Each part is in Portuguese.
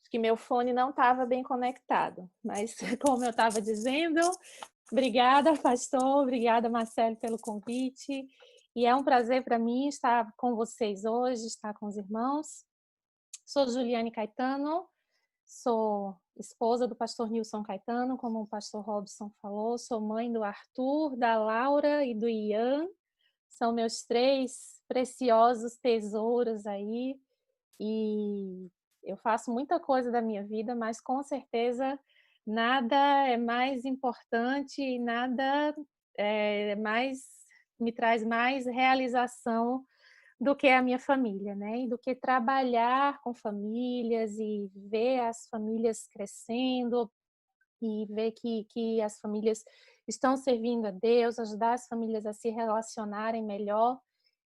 que meu fone não estava bem conectado, mas como eu estava dizendo, obrigada, pastor, obrigada, Marcelo, pelo convite. E é um prazer para mim estar com vocês hoje, estar com os irmãos. Sou Juliane Caetano, sou esposa do pastor Nilson Caetano, como o pastor Robson falou, sou mãe do Arthur, da Laura e do Ian. São meus três preciosos tesouros aí. E eu faço muita coisa da minha vida, mas com certeza nada é mais importante e nada me traz mais realização do que a minha família, né? E do que trabalhar com famílias e ver as famílias crescendo e ver que as famílias estão servindo a Deus, ajudar as famílias a se relacionarem melhor.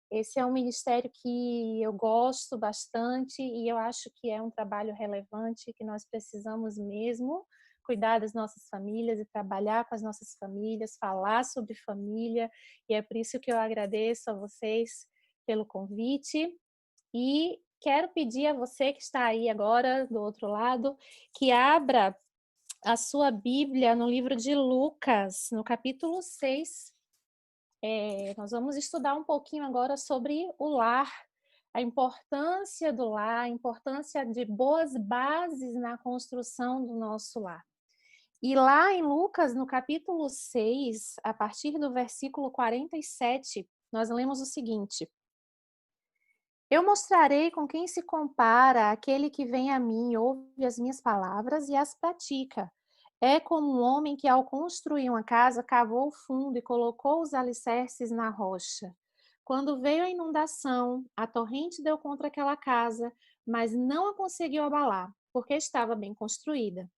Esse é um ministério que eu gosto bastante e eu acho que é um trabalho relevante, que nós precisamos mesmo cuidar das nossas famílias e trabalhar com as nossas famílias, falar sobre família, e é por isso que eu agradeço a vocês pelo convite e quero pedir a você que está aí agora do outro lado, que abra a sua Bíblia no livro de Lucas, no capítulo 6. Nós vamos estudar um pouquinho agora sobre o lar, a importância do lar, a importância de boas bases na construção do nosso lar. E lá em Lucas, no capítulo 6, a partir do versículo 47, nós lemos o seguinte: Eu mostrarei com quem se compara aquele que vem a mim, ouve as minhas palavras e as pratica. É como um homem que, ao construir uma casa, cavou fundo e colocou os alicerces na rocha. Quando veio a inundação, a torrente deu contra aquela casa, mas não a conseguiu abalar, porque estava bem construída.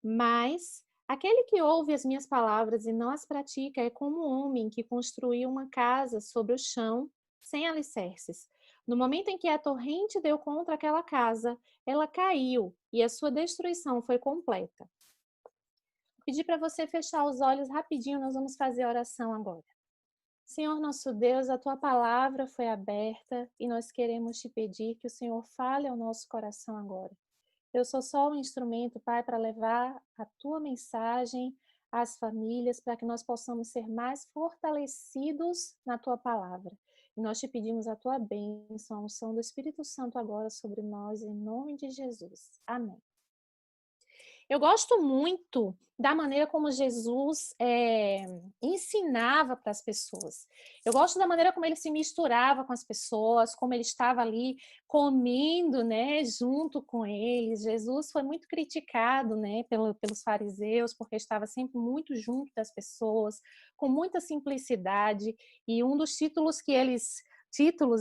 Mas aquele que ouve as minhas palavras e não as pratica é como um homem que construiu uma casa sobre o chão, sem alicerces. No momento em que a torrente deu contra aquela casa, ela caiu e a sua destruição foi completa. Vou pedir para você fechar os olhos rapidinho, nós vamos fazer a oração agora. Senhor nosso Deus, a tua palavra foi aberta e nós queremos te pedir que o Senhor fale ao nosso coração agora. Eu sou só um instrumento, Pai, para levar a tua mensagem às famílias, para que nós possamos ser mais fortalecidos na tua palavra. E nós te pedimos a tua bênção, a unção do Espírito Santo agora sobre nós, em nome de Jesus. Amém. Eu gosto muito da maneira como Jesus ensinava para as pessoas. Eu gosto da maneira como ele se misturava com as pessoas, como ele estava ali comendo, né, junto com eles. Jesus foi muito criticado, né, pelos fariseus, porque estava sempre muito junto das pessoas, com muita simplicidade. E um dos títulos,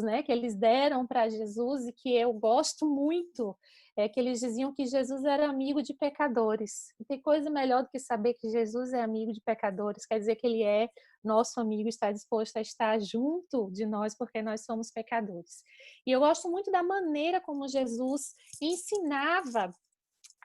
né, que eles deram para Jesus e que eu gosto muito é que eles diziam que Jesus era amigo de pecadores. Não tem coisa melhor do que saber que Jesus é amigo de pecadores, quer dizer que ele é nosso amigo, está disposto a estar junto de nós porque nós somos pecadores. E eu gosto muito da maneira como Jesus ensinava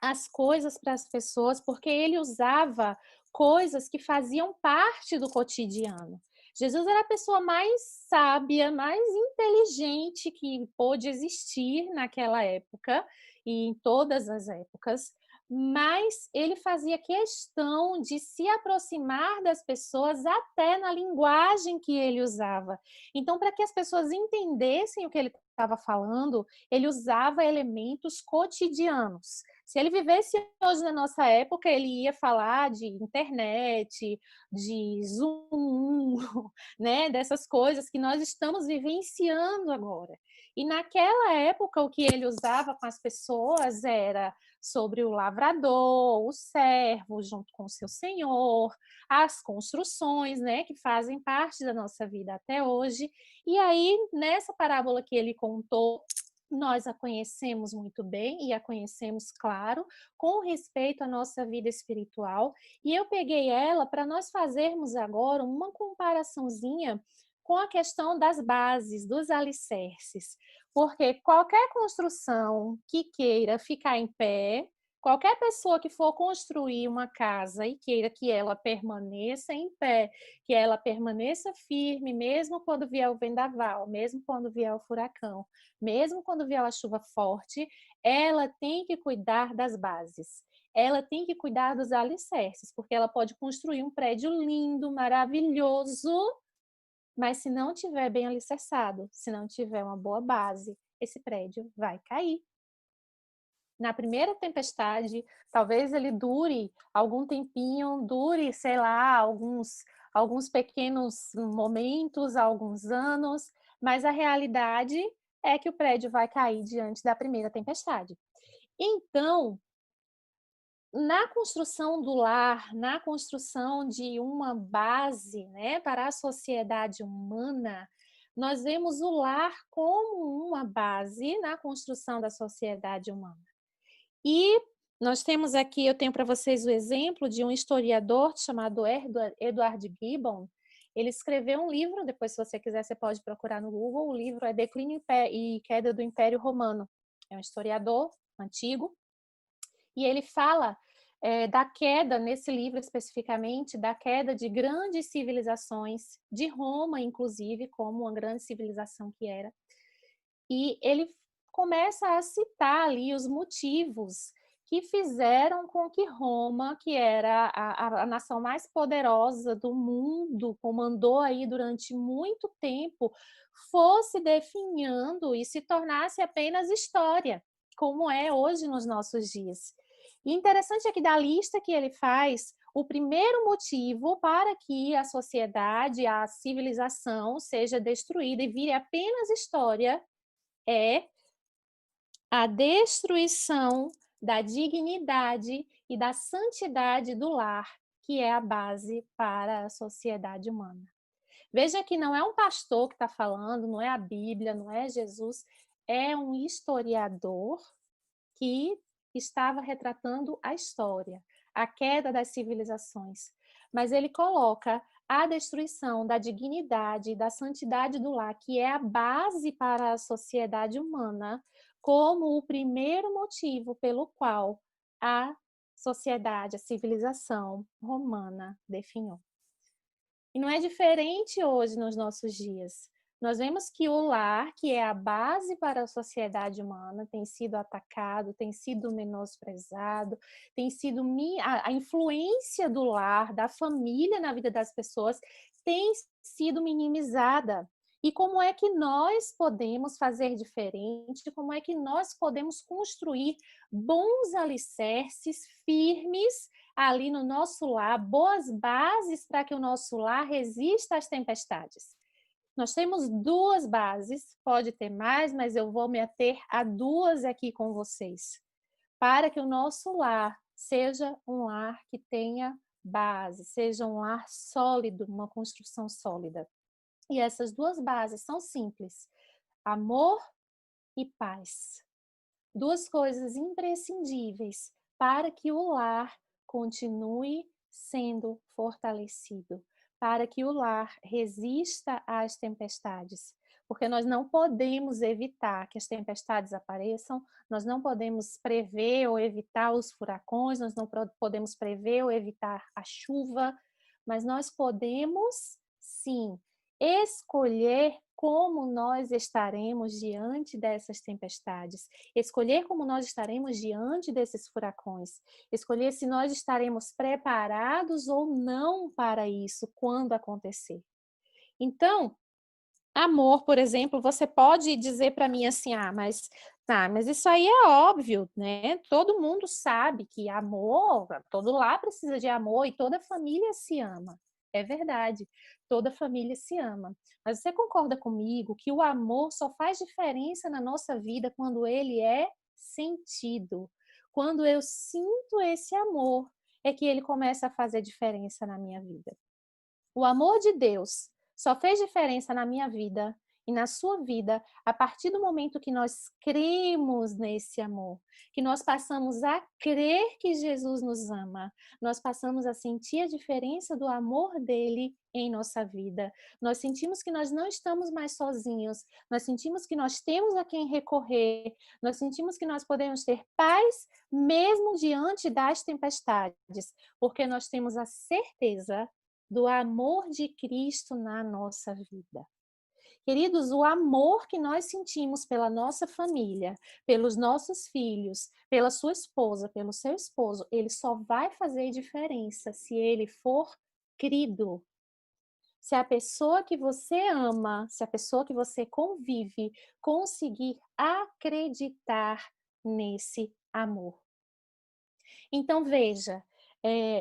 as coisas para as pessoas, porque ele usava coisas que faziam parte do cotidiano. Jesus era a pessoa mais sábia, mais inteligente que pôde existir naquela época e em todas as épocas, mas ele fazia questão de se aproximar das pessoas até na linguagem que ele usava. Então, para que as pessoas entendessem o que ele estava falando, ele usava elementos cotidianos. Se ele vivesse hoje na nossa época, ele ia falar de internet, de Zoom, né? Dessas coisas que nós estamos vivenciando agora. E naquela época, o que ele usava com as pessoas era sobre o lavrador, o servo junto com o seu senhor, as construções, né, que fazem parte da nossa vida até hoje. E aí, nessa parábola que ele contou, nós a conhecemos muito bem e a conhecemos, claro, com respeito à nossa vida espiritual. E eu peguei ela para nós fazermos agora uma comparaçãozinha com a questão das bases, dos alicerces. Porque qualquer construção que queira ficar em pé, Qualquer pessoa que for construir uma casa e queira que ela permaneça em pé, que ela permaneça firme, mesmo quando vier o vendaval, mesmo quando vier o furacão, mesmo quando vier a chuva forte, ela tem que cuidar das bases. Ela tem que cuidar dos alicerces, porque ela pode construir um prédio lindo, maravilhoso, mas se não tiver bem alicerçado, se não tiver uma boa base, esse prédio vai cair. Na primeira tempestade, talvez ele dure algum tempinho, dure, sei lá, alguns pequenos momentos, alguns anos, mas a realidade é que o prédio vai cair diante da primeira tempestade. Então, na construção do lar, na construção de uma base, né, para a sociedade humana, nós vemos o lar como uma base na construção da sociedade humana. E nós temos aqui, eu tenho para vocês o exemplo de um historiador chamado Edward Gibbon. Ele escreveu um livro, depois se você quiser você pode procurar no Google, o livro é Declínio e Queda do Império Romano. É um historiador antigo, e ele fala da queda, nesse livro especificamente, da queda de grandes civilizações, de Roma inclusive, como uma grande civilização que era. E ele começa a citar ali os motivos que fizeram com que Roma, que era a nação mais poderosa do mundo, comandou aí durante muito tempo, fosse definhando e se tornasse apenas história, como é hoje nos nossos dias. E interessante é que da lista que ele faz, o primeiro motivo para que a sociedade, a civilização seja destruída e vire apenas história é a destruição da dignidade e da santidade do lar, que é a base para a sociedade humana. Veja que não é um pastor que está falando, não é a Bíblia, não é Jesus, é um historiador que estava retratando a história, a queda das civilizações. Mas ele coloca a destruição da dignidade e da santidade do lar, que é a base para a sociedade humana, como o primeiro motivo pelo qual a sociedade, a civilização romana definhou. E não é diferente hoje nos nossos dias. Nós vemos que o lar, que é a base para a sociedade humana, tem sido atacado, tem sido menosprezado, tem sido a influência do lar, da família na vida das pessoas, tem sido minimizada. E como é que nós podemos fazer diferente? Como é que nós podemos construir bons alicerces firmes ali no nosso lar, boas bases para que o nosso lar resista às tempestades? Nós temos duas bases, pode ter mais, mas eu vou me ater a duas aqui com vocês, para que o nosso lar seja um lar que tenha base, seja um lar sólido, uma construção sólida. E essas duas bases são simples: amor e paz. Duas coisas imprescindíveis para que o lar continue sendo fortalecido, para que o lar resista às tempestades. Porque nós não podemos evitar que as tempestades apareçam, nós não podemos prever ou evitar os furacões, nós não podemos prever ou evitar a chuva, mas nós podemos, sim, escolher como nós estaremos diante dessas tempestades, escolher como nós estaremos diante desses furacões, escolher se nós estaremos preparados ou não para isso quando acontecer. Então, amor, por exemplo, você pode dizer para mim assim, mas isso aí é óbvio, né? Todo mundo sabe que amor, todo lar precisa de amor e toda família se ama. É verdade, toda família se ama. Mas você concorda comigo que o amor só faz diferença na nossa vida quando ele é sentido? Quando eu sinto esse amor, é que ele começa a fazer diferença na minha vida. O amor de Deus só fez diferença na minha vida e na sua vida, a partir do momento que nós cremos nesse amor, que nós passamos a crer que Jesus nos ama, nós passamos a sentir a diferença do amor dele em nossa vida. Nós sentimos que nós não estamos mais sozinhos, nós sentimos que nós temos a quem recorrer, nós sentimos que nós podemos ter paz mesmo diante das tempestades, porque nós temos a certeza do amor de Cristo na nossa vida. Queridos, o amor que nós sentimos pela nossa família, pelos nossos filhos, pela sua esposa, pelo seu esposo, ele só vai fazer diferença se ele for crido. Se a pessoa que você ama, se a pessoa que você convive, conseguir acreditar nesse amor. Então, veja,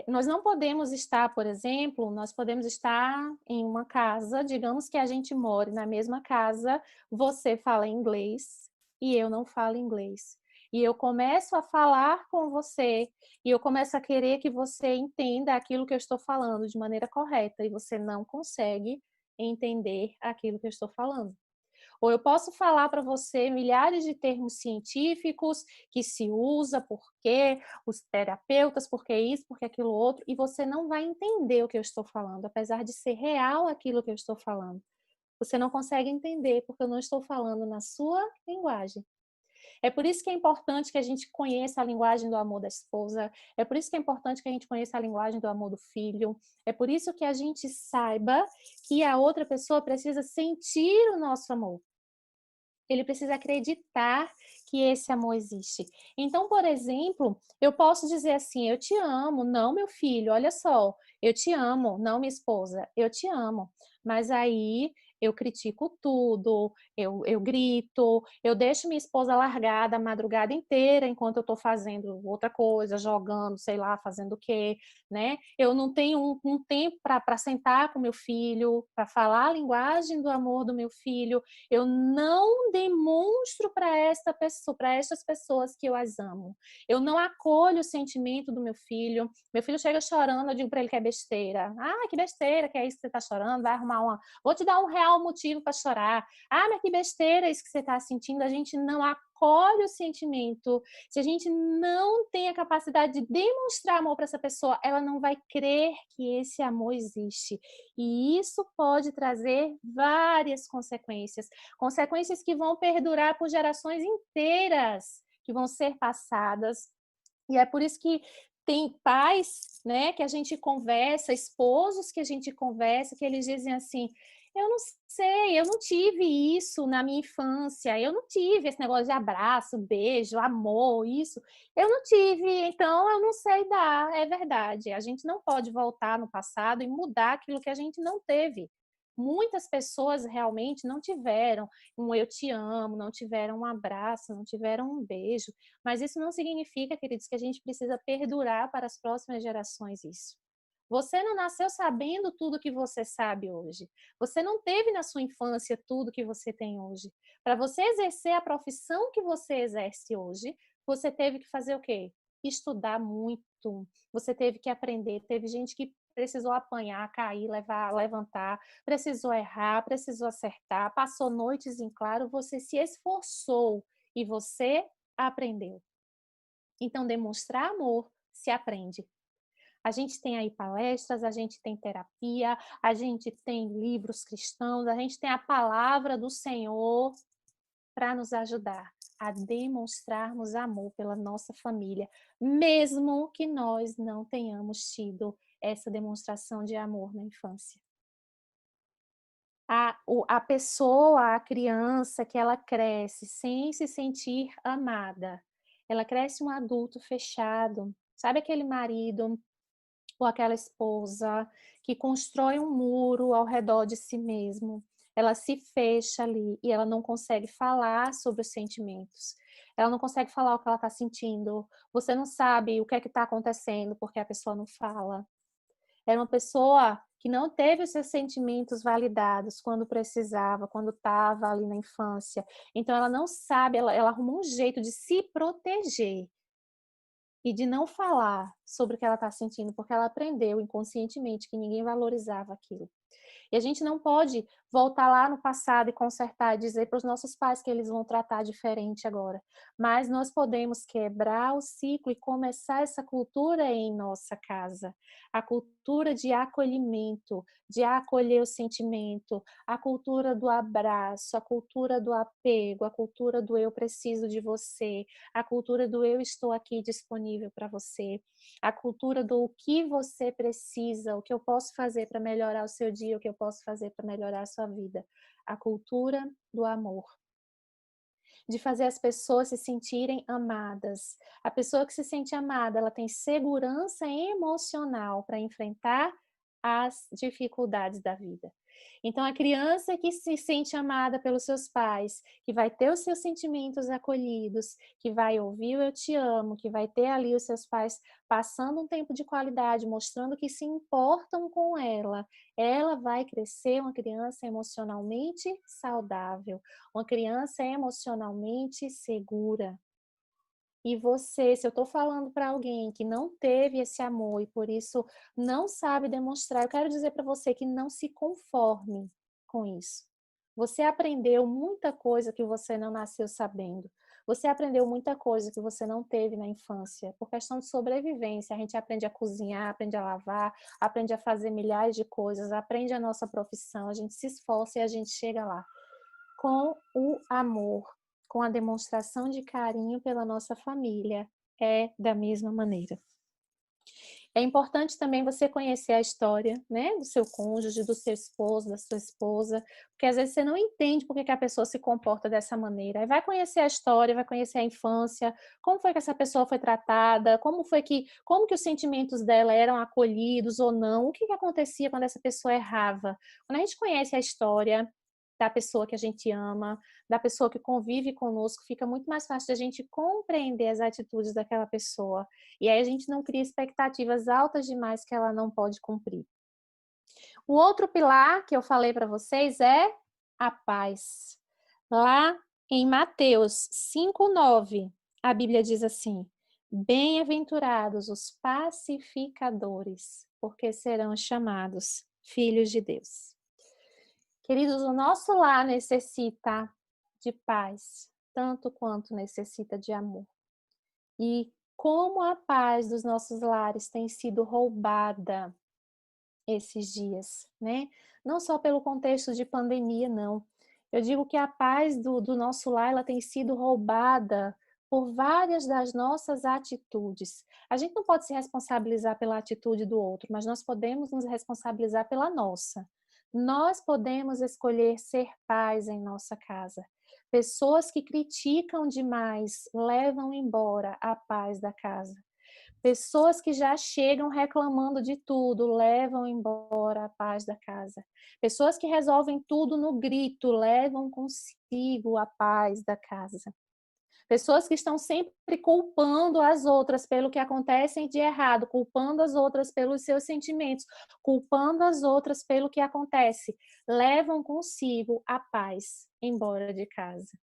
nós não podemos estar, por exemplo, nós podemos estar em uma casa, digamos que a gente more na mesma casa, você fala inglês e eu não falo inglês. E eu começo a falar com você, e eu começo a querer que você entenda aquilo que eu estou falando de maneira correta, e você não consegue entender aquilo que eu estou falando. Ou eu posso falar para você milhares de termos científicos que se usa, porque os terapeutas, porque isso, porque aquilo outro, e você não vai entender o que eu estou falando, apesar de ser real aquilo que eu estou falando. Você não consegue entender, porque eu não estou falando na sua linguagem. É por isso que é importante que a gente conheça a linguagem do amor da esposa, é por isso que é importante que a gente conheça a linguagem do amor do filho, é por isso que a gente saiba que a outra pessoa precisa sentir o nosso amor. Ele precisa acreditar que esse amor existe. Então, por exemplo, eu posso dizer assim: eu te amo, não, meu filho, olha só, eu te amo, não, minha esposa, eu te amo. Mas aí eu critico tudo, eu grito, eu deixo minha esposa largada a madrugada inteira enquanto eu estou fazendo outra coisa, jogando, sei lá, fazendo o quê, né? Eu não tenho um tempo para sentar com meu filho, para falar a linguagem do amor do meu filho. Eu não demonstro para esta pessoa, para estas pessoas que eu as amo. Eu não acolho o sentimento do meu filho. Meu filho chega chorando, eu digo para ele que é besteira. Ah, que besteira, que é isso que você está chorando? Vai arrumar uma. Vou te dar um real motivo para chorar. Ah, mas que besteira isso que você está sentindo. A gente não acolhe o sentimento. Se a gente não tem a capacidade de demonstrar amor para essa pessoa, ela não vai crer que esse amor existe. E isso pode trazer várias consequências. Consequências que vão perdurar por gerações inteiras, que vão ser passadas. E é por isso que tem pais, né, que a gente conversa, esposos que a gente conversa, que eles dizem assim: eu não sei, eu não tive isso na minha infância, eu não tive esse negócio de abraço, beijo, amor, isso. Eu não tive, então eu não sei dar. É verdade. A gente não pode voltar no passado e mudar aquilo que a gente não teve. Muitas pessoas realmente não tiveram um eu te amo, não tiveram um abraço, não tiveram um beijo, mas isso não significa, queridos, que a gente precisa perdurar para as próximas gerações isso. Você não nasceu sabendo tudo que você sabe hoje. Você não teve na sua infância tudo que você tem hoje. Para você exercer a profissão que você exerce hoje, você teve que fazer o quê? Estudar muito. Você teve que aprender. Teve gente que precisou apanhar, cair, levantar, precisou errar, precisou acertar, passou noites em claro, você se esforçou e você aprendeu. Então, demonstrar amor se aprende. A gente tem aí palestras, a gente tem terapia, a gente tem livros cristãos, a gente tem a palavra do Senhor para nos ajudar a demonstrarmos amor pela nossa família, mesmo que nós não tenhamos tido essa demonstração de amor na infância. A pessoa, a criança que ela cresce sem se sentir amada, ela cresce um adulto fechado, sabe aquele marido ou aquela esposa que constrói um muro ao redor de si mesmo. Ela se fecha ali e ela não consegue falar sobre os sentimentos. Ela não consegue falar o que ela está sentindo. Você não sabe o que é que está acontecendo porque a pessoa não fala. Era uma pessoa que não teve os seus sentimentos validados quando precisava, quando estava ali na infância. Então ela não sabe, ela arrumou um jeito de se proteger e de não falar sobre o que ela está sentindo, porque ela aprendeu inconscientemente que ninguém valorizava aquilo. E a gente não pode voltar lá no passado e consertar e dizer para os nossos pais que eles vão tratar diferente agora. Mas nós podemos quebrar o ciclo e começar essa cultura em nossa casa. A cultura de acolhimento, de acolher o sentimento, a cultura do abraço, a cultura do apego, a cultura do eu preciso de você, a cultura do eu estou aqui disponível para você, a cultura do o que você precisa, o que eu posso fazer para melhorar o seu dia, o que eu posso fazer para melhorar a sua vida. A cultura do amor. De fazer as pessoas se sentirem amadas. A pessoa que se sente amada, ela tem segurança emocional para enfrentar as dificuldades da vida. Então, a criança que se sente amada pelos seus pais, que vai ter os seus sentimentos acolhidos, que vai ouvir o eu te amo, que vai ter ali os seus pais passando um tempo de qualidade, mostrando que se importam com ela vai crescer uma criança emocionalmente saudável, uma criança emocionalmente segura. E você, se eu estou falando para alguém que não teve esse amor e por isso não sabe demonstrar, eu quero dizer para você que não se conforme com isso. Você aprendeu muita coisa que você não nasceu sabendo. Você aprendeu muita coisa que você não teve na infância. Por questão de sobrevivência, a gente aprende a cozinhar, aprende a lavar, aprende a fazer milhares de coisas, aprende a nossa profissão, a gente se esforça e a gente chega lá. Com o amor, com a demonstração de carinho pela nossa família, é da mesma maneira. É importante também você conhecer a história, né, do seu cônjuge, do seu esposo, da sua esposa, porque às vezes você não entende por que a pessoa se comporta dessa maneira. Aí vai conhecer a história, vai conhecer a infância, como foi que essa pessoa foi tratada, como que os sentimentos dela eram acolhidos ou não, o que acontecia quando essa pessoa errava. Quando a gente conhece a história da pessoa que a gente ama, da pessoa que convive conosco, fica muito mais fácil de a gente compreender as atitudes daquela pessoa. E aí a gente não cria expectativas altas demais que ela não pode cumprir. O outro pilar que eu falei para vocês é a paz. Lá em Mateus 5:9, a Bíblia diz assim: Bem-aventurados os pacificadores, porque serão chamados filhos de Deus. Queridos, o nosso lar necessita de paz, tanto quanto necessita de amor. E como a paz dos nossos lares tem sido roubada esses dias, né? Não só pelo contexto de pandemia, não. Eu digo que a paz do nosso lar, ela tem sido roubada por várias das nossas atitudes. A gente não pode se responsabilizar pela atitude do outro, mas nós podemos nos responsabilizar pela nossa. Nós podemos escolher ser paz em nossa casa. Pessoas que criticam demais levam embora a paz da casa. Pessoas que já chegam reclamando de tudo levam embora a paz da casa. Pessoas que resolvem tudo no grito levam consigo a paz da casa. Pessoas que estão sempre culpando as outras pelo que acontece de errado, culpando as outras pelos seus sentimentos, culpando as outras pelo que acontece, levam consigo a paz embora de casa.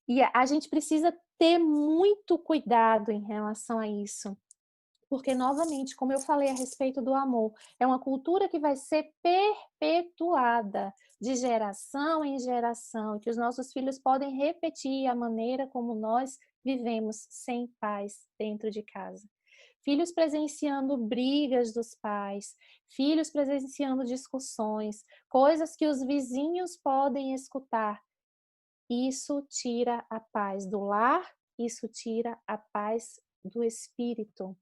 E a gente precisa ter muito cuidado em relação a isso. Porque, novamente, como eu falei a respeito do amor, é uma cultura que vai ser perpetuada de geração em geração, e que os nossos filhos podem repetir a maneira como nós vivemos sem paz dentro de casa. Filhos presenciando brigas dos pais, filhos presenciando discussões, coisas que os vizinhos podem escutar. Isso tira a paz do lar, isso tira a paz do espírito.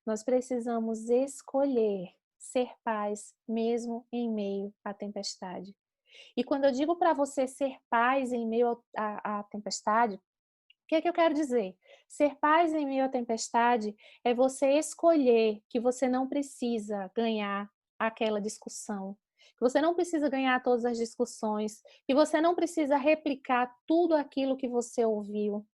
Nós precisamos escolher ser paz mesmo em meio à tempestade. E quando eu digo para você ser paz em meio à tempestade, o que é que eu quero dizer? Ser paz em meio à tempestade é você escolher que você não precisa ganhar aquela discussão, que você não precisa ganhar todas as discussões, que você não precisa replicar tudo aquilo que você ouviu,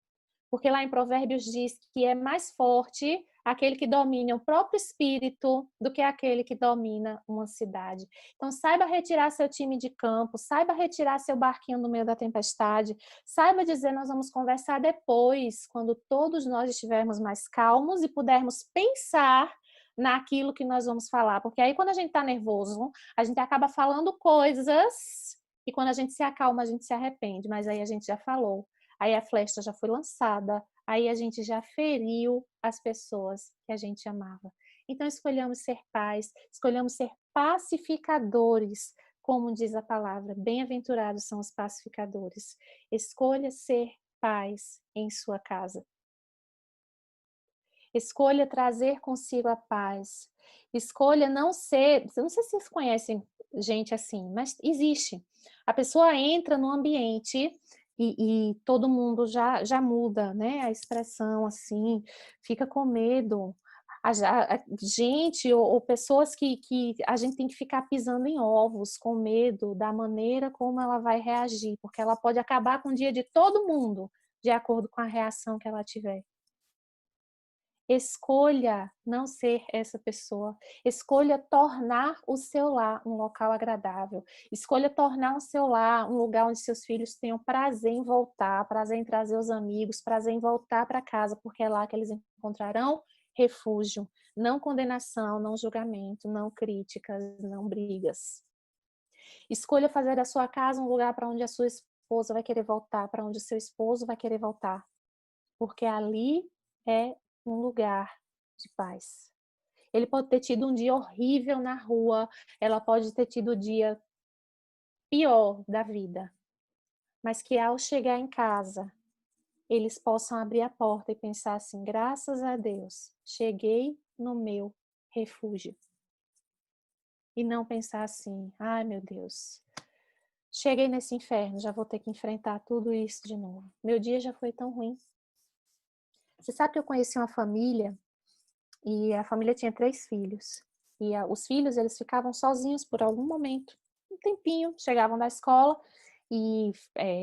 Porque lá em Provérbios diz que é mais forte aquele que domina o próprio espírito do que aquele que domina uma cidade. Então, saiba retirar seu time de campo, saiba retirar seu barquinho no meio da tempestade, saiba dizer, nós vamos conversar depois, quando todos nós estivermos mais calmos e pudermos pensar naquilo que nós vamos falar. Porque aí, quando a gente está nervoso, a gente acaba falando coisas e quando a gente se acalma, a gente se arrepende. Mas aí a gente já falou, aí a flecha já foi lançada, aí a gente já feriu as pessoas que a gente amava. Então, escolhamos ser paz, escolhamos ser pacificadores, como diz a palavra. Bem-aventurados são os pacificadores. Escolha ser paz em sua casa. Escolha trazer consigo a paz. Escolha não ser... Eu não sei se vocês conhecem gente assim, mas existe. A pessoa entra no ambiente e todo mundo já muda, né? A expressão assim, fica com medo. Gente ou pessoas que a gente tem que ficar pisando em ovos, com medo da maneira como ela vai reagir, porque ela pode acabar com o dia de todo mundo, de acordo com a reação que ela tiver. Escolha não ser essa pessoa. Escolha tornar o seu lar um local agradável. Escolha tornar o seu lar um lugar onde seus filhos tenham prazer em voltar, prazer em trazer os amigos, prazer em voltar para casa, porque é lá que eles encontrarão refúgio. Não condenação, não julgamento, não críticas, não brigas. Escolha fazer da sua casa um lugar para onde a sua esposa vai querer voltar, para onde o seu esposo vai querer voltar. Porque ali é um lugar de paz. Ele pode ter tido um dia horrível na rua, ela pode ter tido o dia pior da vida, mas que ao chegar em casa, eles possam abrir a porta e pensar assim, graças a Deus, cheguei no meu refúgio. E não pensar assim, ai meu Deus, cheguei nesse inferno, já vou ter que enfrentar tudo isso de novo. Meu dia já foi tão ruim. Você sabe que eu conheci uma família e a família tinha 3 filhos. E os filhos, eles ficavam sozinhos por algum momento, um tempinho, chegavam da escola e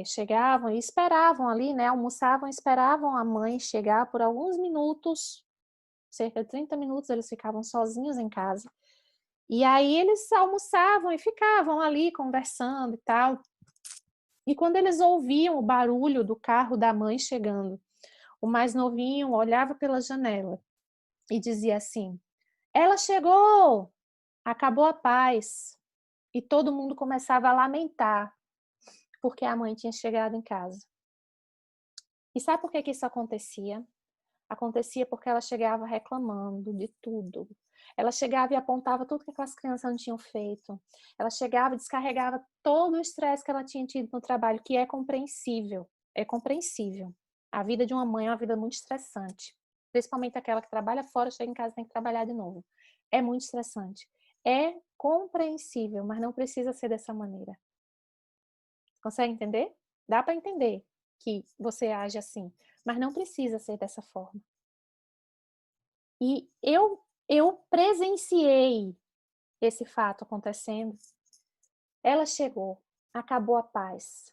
chegavam e esperavam ali, né, almoçavam e esperavam a mãe chegar por alguns minutos, cerca de 30 minutos, eles ficavam sozinhos em casa. E aí eles almoçavam e ficavam ali conversando e tal. E quando eles ouviam o barulho do carro da mãe chegando, o mais novinho olhava pela janela e dizia assim, ela chegou, acabou a paz. E todo mundo começava a lamentar, porque a mãe tinha chegado em casa. E sabe por que isso acontecia? Acontecia porque ela chegava reclamando de tudo. Ela chegava e apontava tudo que aquelas crianças não tinham feito. Ela chegava e descarregava todo o estresse que ela tinha tido no trabalho, que é compreensível. É compreensível. A vida de uma mãe é uma vida muito estressante. Principalmente aquela que trabalha fora, chega em casa e tem que trabalhar de novo. É muito estressante. É compreensível, mas não precisa ser dessa maneira. Consegue entender? Dá para entender que você age assim, mas não precisa ser dessa forma. E eu presenciei esse fato acontecendo. Ela chegou, acabou a paz,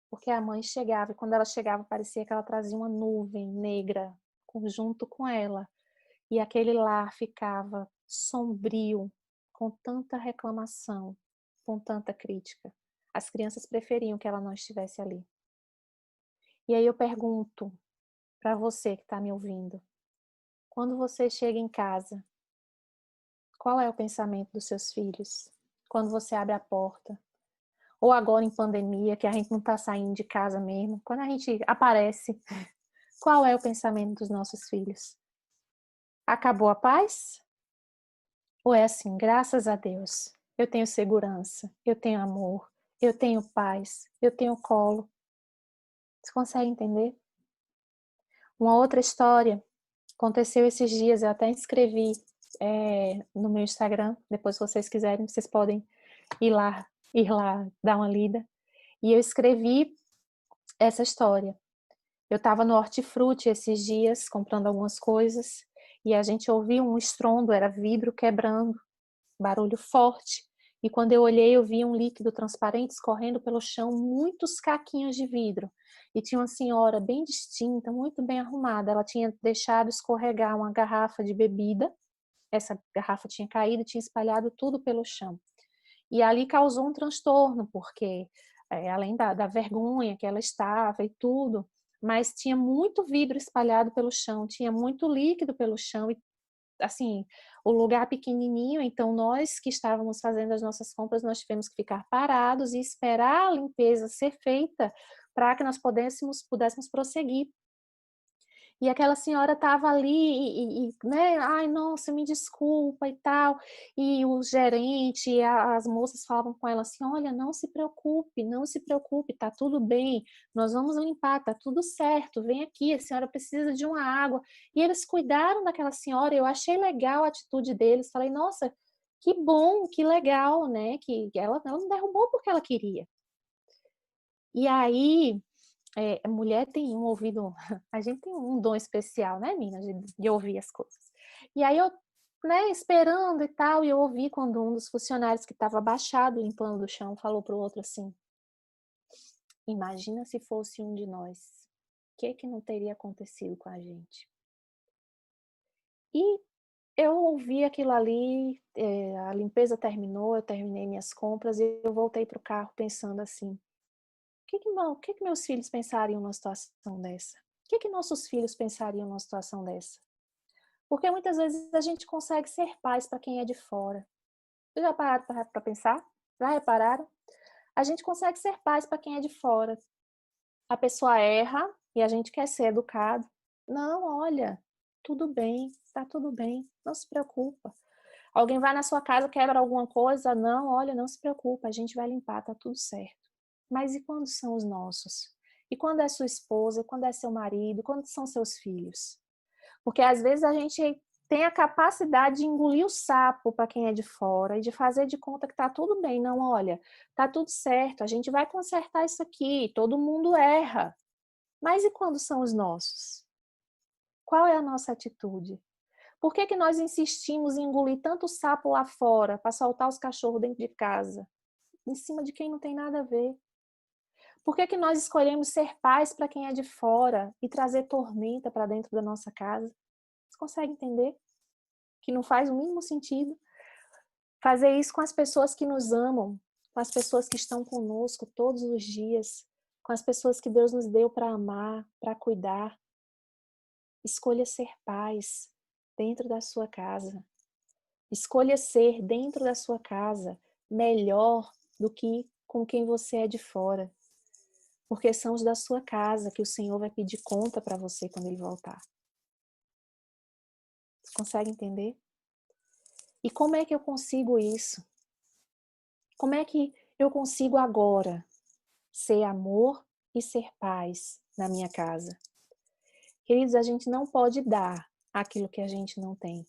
porque a mãe chegava e quando ela chegava parecia que ela trazia uma nuvem negra junto com ela. E aquele lar ficava sombrio, com tanta reclamação, com tanta crítica. As crianças preferiam que ela não estivesse ali. E aí eu pergunto para você que está me ouvindo, quando você chega em casa, qual é o pensamento dos seus filhos? Quando você abre a porta? Ou agora em pandemia, que a gente não está saindo de casa mesmo, quando a gente aparece, qual é o pensamento dos nossos filhos? Acabou a paz? Ou é assim, graças a Deus, eu tenho segurança, eu tenho amor, eu tenho paz, eu tenho colo. Você consegue entender? Uma outra história aconteceu esses dias, eu até escrevi no meu Instagram, depois se vocês quiserem, vocês podem ir lá dar uma lida. E eu escrevi essa história. Eu estava no Hortifruti esses dias, comprando algumas coisas, e a gente ouviu um estrondo, era vidro quebrando, barulho forte. E quando eu olhei, eu vi um líquido transparente escorrendo pelo chão, muitos caquinhos de vidro. E tinha uma senhora bem distinta, muito bem arrumada. Ela tinha deixado escorregar uma garrafa de bebida. Essa garrafa tinha caído e tinha espalhado tudo pelo chão. E ali causou um transtorno, porque além da vergonha que ela estava e tudo, mas tinha muito vidro espalhado pelo chão, tinha muito líquido pelo chão e assim, o lugar pequenininho, então nós que estávamos fazendo as nossas compras, nós tivemos que ficar parados e esperar a limpeza ser feita para que nós pudéssemos prosseguir. E aquela senhora estava ali né, "Ai, nossa, me desculpa", e tal. E o gerente e a as moças falavam com ela assim: "Olha, não se preocupe, não se preocupe, tá tudo bem, nós vamos limpar, tá tudo certo, vem aqui, a senhora precisa de uma água". E eles cuidaram daquela senhora, eu achei legal a atitude deles, falei: "Nossa, que bom, que legal, né, que ela não derrubou porque ela queria". E aí a mulher tem um ouvido a gente tem um dom especial, né, menina, de ouvir as coisas. E aí eu, né, esperando e tal, e eu ouvi quando um dos funcionários que estava abaixado limpando o chão falou para o outro assim: "Imagina se fosse um de nós, que não teria acontecido com a gente?". E eu ouvi aquilo ali, a limpeza terminou, eu terminei minhas compras e eu voltei para o carro pensando assim: o que que meus filhos pensariam numa situação dessa? O que nossos filhos pensariam numa situação dessa? Porque muitas vezes a gente consegue ser pais para quem é de fora. Vocês já pararam para pensar? Já repararam? A gente consegue ser pais para quem é de fora. A pessoa erra e a gente quer ser educado. Não, olha, tudo bem, tá tudo bem, não se preocupa. Alguém vai na sua casa, quebra alguma coisa, não, olha, não se preocupa, a gente vai limpar, tá tudo certo. Mas e quando são os nossos? E quando é sua esposa? E quando é seu marido? Quando são seus filhos? Porque às vezes a gente tem a capacidade de engolir o sapo para quem é de fora e de fazer de conta que tá tudo bem. Não, olha, tá tudo certo, a gente vai consertar isso aqui, todo mundo erra. Mas e quando são os nossos? Qual é a nossa atitude? Por que nós insistimos em engolir tanto sapo lá fora para soltar os cachorros dentro de casa? Em cima de quem não tem nada a ver. Por que nós escolhemos ser pais para quem é de fora e trazer tormenta para dentro da nossa casa? Você consegue entender? Que não faz o mínimo sentido. Fazer isso com as pessoas que nos amam, com as pessoas que estão conosco todos os dias, com as pessoas que Deus nos deu para amar, para cuidar. Escolha ser paz dentro da sua casa. Escolha ser dentro da sua casa melhor do que com quem você é de fora. Porque são os da sua casa que o Senhor vai pedir conta para você quando Ele voltar. Você consegue entender? E como é que eu consigo isso? Como é que eu consigo agora ser amor e ser paz na minha casa? Queridos, a gente não pode dar aquilo que a gente não tem.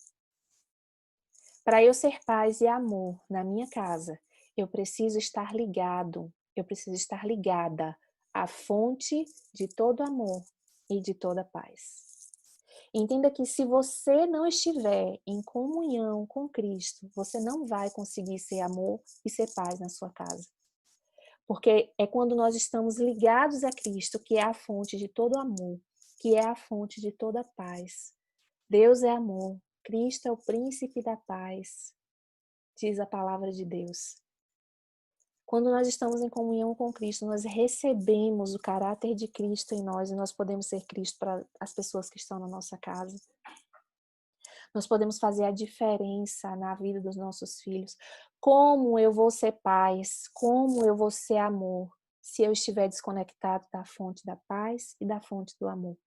Para eu ser paz e amor na minha casa, eu preciso estar ligado, eu preciso estar ligada à fonte de todo amor e de toda paz. Entenda que se você não estiver em comunhão com Cristo, você não vai conseguir ser amor e ser paz na sua casa. Porque é quando nós estamos ligados a Cristo que é a fonte de todo amor, que é a fonte de toda paz. Deus é amor, Cristo é o príncipe da paz, diz a palavra de Deus. Quando nós estamos em comunhão com Cristo, nós recebemos o caráter de Cristo em nós e nós podemos ser Cristo para as pessoas que estão na nossa casa. Nós podemos fazer a diferença na vida dos nossos filhos. Como eu vou ser paz? Como eu vou ser amor? Se eu estiver desconectado da fonte da paz e da fonte do amor.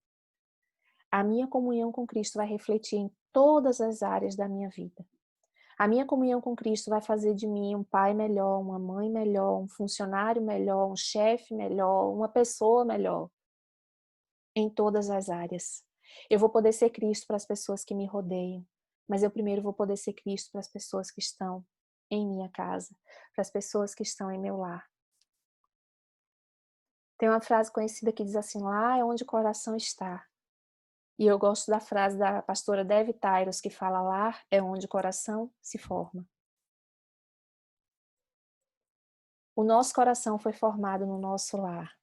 A minha comunhão com Cristo vai refletir em todas as áreas da minha vida. A minha comunhão com Cristo vai fazer de mim um pai melhor, uma mãe melhor, um funcionário melhor, um chefe melhor, uma pessoa melhor. Em todas as áreas. Eu vou poder ser Cristo para as pessoas que me rodeiam, mas eu primeiro vou poder ser Cristo para as pessoas que estão em minha casa, para as pessoas que estão em meu lar. Tem uma frase conhecida que diz assim: lá é onde o coração está. E eu gosto da frase da pastora Dev Tyrus, que fala: lá é onde o coração se forma. O nosso coração foi formado no nosso lar.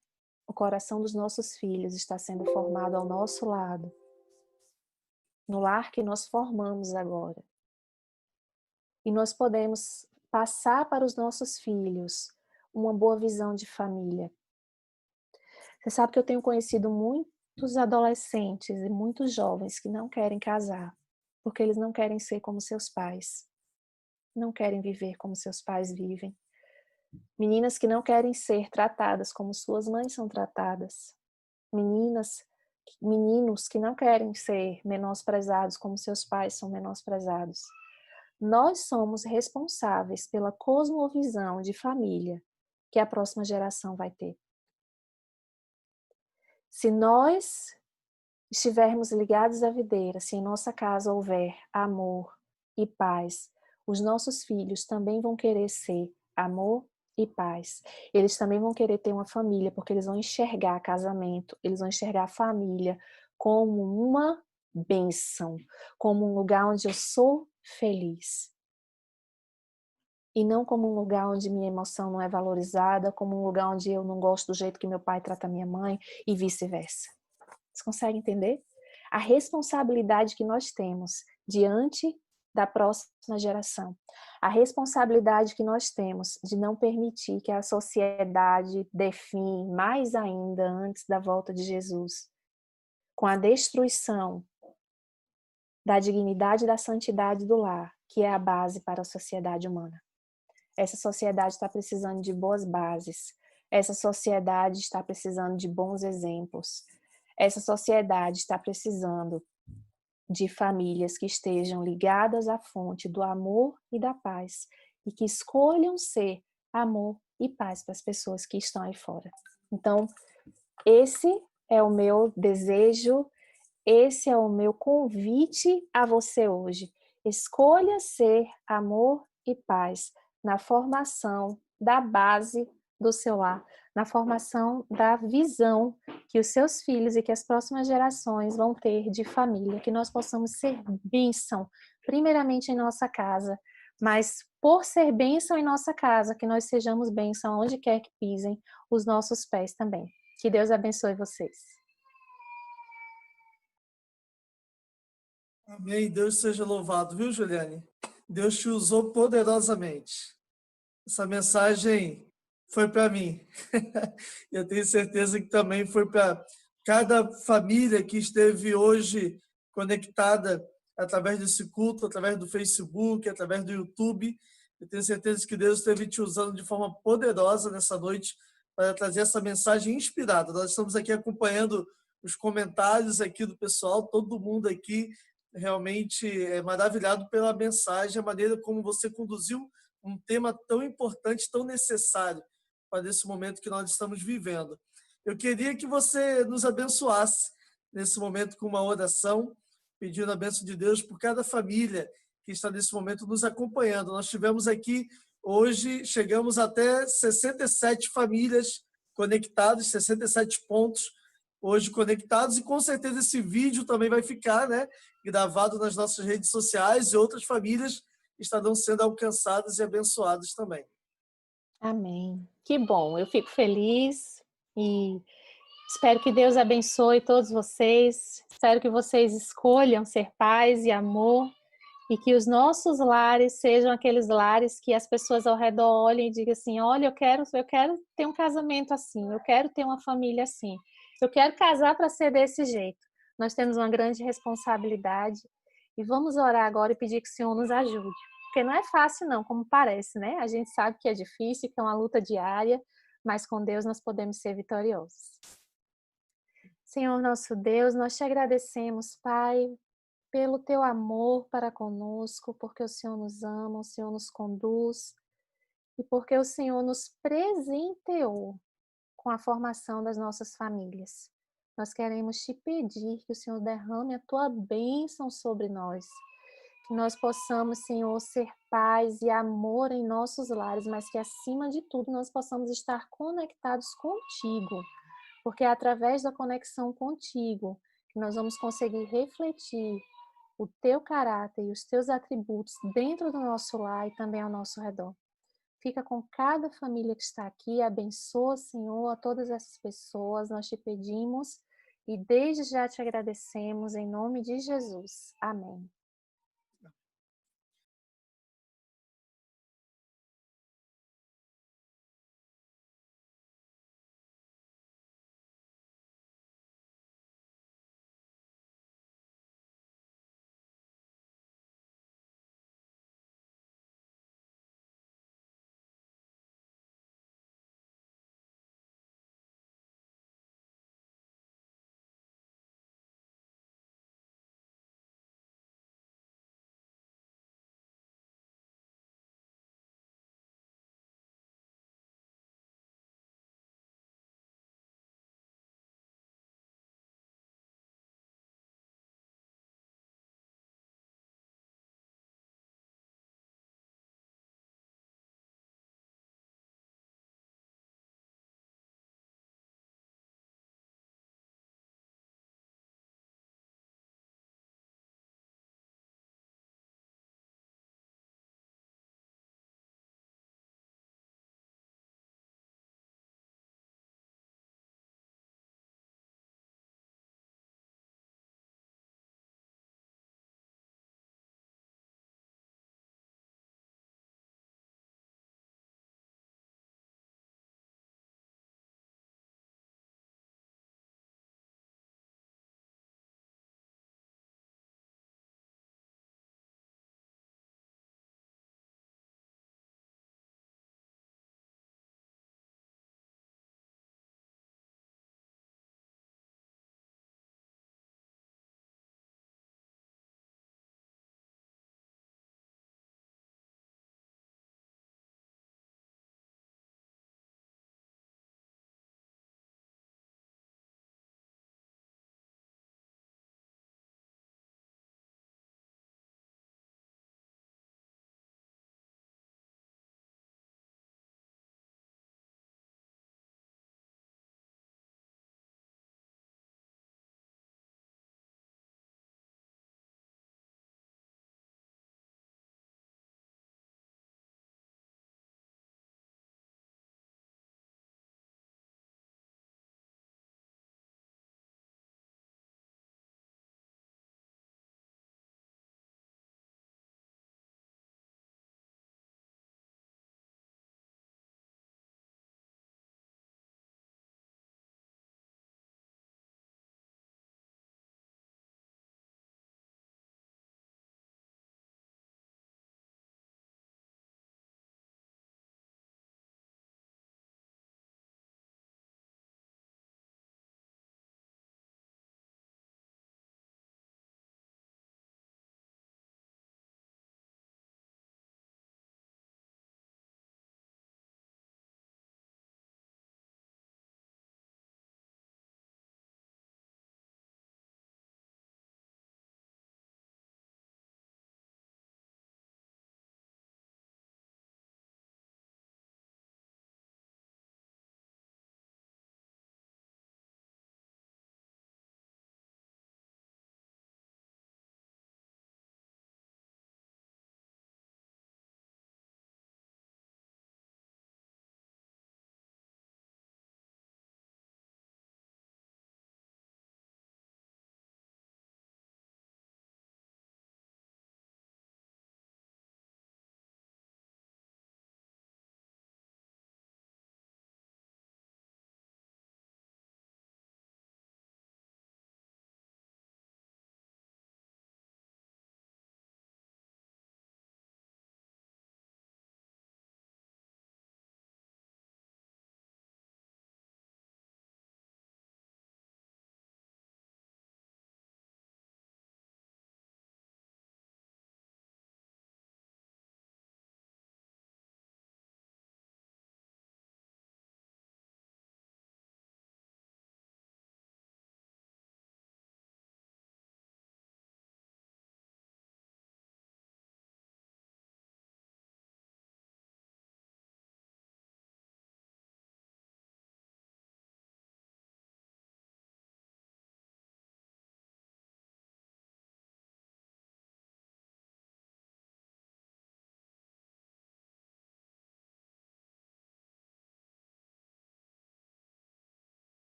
O coração dos nossos filhos está sendo formado ao nosso lado, no lar que nós formamos agora. E nós podemos passar para os nossos filhos uma boa visão de família. Você sabe que eu tenho conhecido muitos adolescentes e muitos jovens que não querem casar, porque eles não querem ser como seus pais, não querem viver como seus pais vivem. Meninas que não querem ser tratadas como suas mães são tratadas. Meninos que não querem ser menosprezados como seus pais são menosprezados. Nós somos responsáveis pela cosmovisão de família que a próxima geração vai ter. Se nós estivermos ligados à videira, se em nossa casa houver amor e paz, os nossos filhos também vão querer ser amor e paz. Eles também vão querer ter uma família, porque eles vão enxergar casamento, eles vão enxergar a família como uma bênção, como um lugar onde eu sou feliz. E não como um lugar onde minha emoção não é valorizada, como um lugar onde eu não gosto do jeito que meu pai trata minha mãe e vice-versa. Vocês conseguem entender? A responsabilidade que nós temos diante da próxima geração. A responsabilidade que nós temos de não permitir que a sociedade define mais ainda antes da volta de Jesus, com a destruição da dignidade e da santidade do lar, que é a base para a sociedade humana. Essa sociedade está precisando de boas bases. Essa sociedade está precisando de bons exemplos. Essa sociedade está precisando de famílias que estejam ligadas à fonte do amor e da paz e que escolham ser amor e paz para as pessoas que estão aí fora. Então, esse é o meu desejo, esse é o meu convite a você hoje. Escolha ser amor e paz na formação da base do seu lar, na formação da visão que os seus filhos e que as próximas gerações vão ter de família, que nós possamos ser bênção, primeiramente em nossa casa, mas por ser bênção em nossa casa, que nós sejamos bênção onde quer que pisem os nossos pés também. Que Deus abençoe vocês. Amém. Deus seja louvado, viu, Juliane? Deus te usou poderosamente. Essa mensagem foi para mim. Eu tenho certeza que também foi para cada família que esteve hoje conectada através desse culto, através do Facebook, através do YouTube. Eu tenho certeza que Deus esteve te usando de forma poderosa nessa noite para trazer essa mensagem inspirada. Nós estamos aqui acompanhando os comentários aqui do pessoal, todo mundo aqui realmente é maravilhado pela mensagem, a maneira como você conduziu um tema tão importante, tão necessário para esse momento que nós estamos vivendo. Eu queria que você nos abençoasse nesse momento com uma oração, pedindo a bênção de Deus por cada família que está nesse momento nos acompanhando. Nós tivemos aqui, hoje, chegamos até 67 famílias conectadas, 67 pontos hoje conectados, e com certeza esse vídeo também vai ficar, né, gravado nas nossas redes sociais, e outras famílias estarão sendo alcançadas e abençoadas também. Amém. Que bom, eu fico feliz e espero que Deus abençoe todos vocês. Espero que vocês escolham ser paz e amor e que os nossos lares sejam aqueles lares que as pessoas ao redor olhem e digam assim: olha, eu quero ter um casamento assim, eu quero ter uma família assim, eu quero casar para ser desse jeito. Nós temos uma grande responsabilidade e vamos orar agora e pedir que o Senhor nos ajude. Porque não é fácil não, como parece, né? A gente sabe que é difícil, que é uma luta diária, mas com Deus nós podemos ser vitoriosos. Senhor nosso Deus, nós te agradecemos, Pai, pelo teu amor para conosco, porque o Senhor nos ama, o Senhor nos conduz e porque o Senhor nos presenteou com a formação das nossas famílias. Nós queremos te pedir que o Senhor derrame a tua bênção sobre nós, que nós possamos, Senhor, ser paz e amor em nossos lares, mas que acima de tudo nós possamos estar conectados contigo, porque é através da conexão contigo que nós vamos conseguir refletir o teu caráter e os teus atributos dentro do nosso lar e também ao nosso redor. Fica com cada família que está aqui, abençoa, Senhor, a todas essas pessoas, nós te pedimos e desde já te agradecemos em nome de Jesus. Amém.